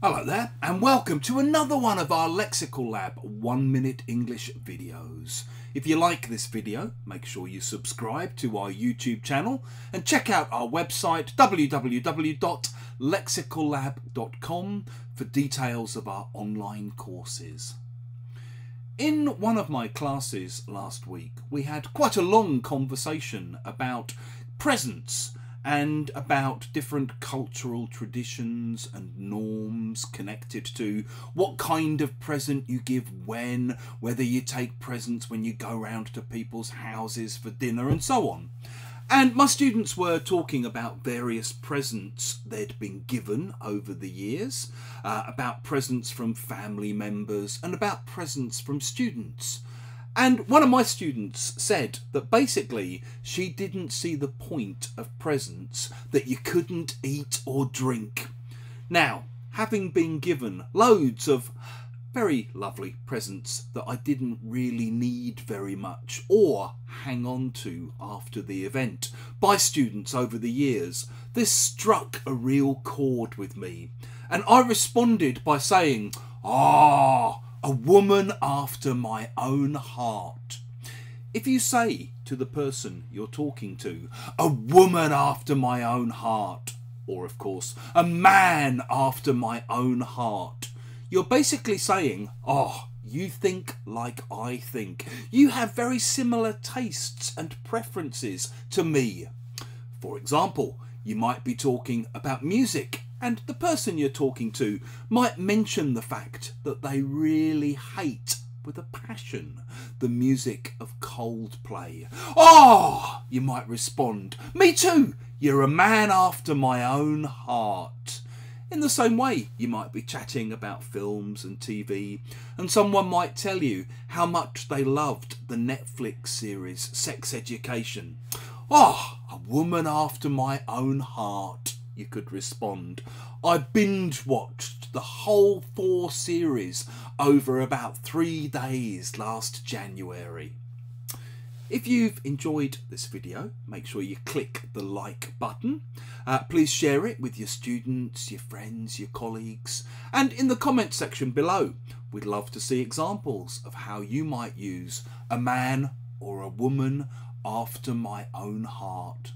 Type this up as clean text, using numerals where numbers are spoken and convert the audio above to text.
Hello there, and welcome to another one of our Lexical Lab 1 Minute English videos. If you like this video, make sure you subscribe to our YouTube channel and check out our website www.lexicallab.com for details of our online courses. In one of my classes last week, we had quite a long conversation about presents and about different cultural traditions and norms connected to what kind of present you give when, whether you take presents when you go round to people's houses for dinner and so on. And my students were talking about various presents they'd been given over the years, about presents from family members and about presents from students. And one of my students said that basically she didn't see the point of presents that you couldn't eat or drink. Now, having been given loads of very lovely presents that I didn't really need very much or hang on to after the event by students over the years, this struck a real chord with me. And I responded by saying, a woman after my own heart. If you say to the person you're talking to, a woman after my own heart, or of course, a man after my own heart, you're basically saying, you think like I think. You have very similar tastes and preferences to me. For example, you might be talking about music, and the person you're talking to might mention the fact that they really hate with a passion the music of Coldplay. You might respond, me too, you're a man after my own heart. In the same way, you might be chatting about films and TV, and someone might tell you how much they loved the Netflix series Sex Education. A woman after my own heart, you could respond. I binge watched the whole 4 series over about 3 days last January. If you've enjoyed this video, make sure you click the like button. Please share it with your students, your friends, your colleagues, and in the comment section below. We'd love to see examples of how you might use a man or a woman after my own heart.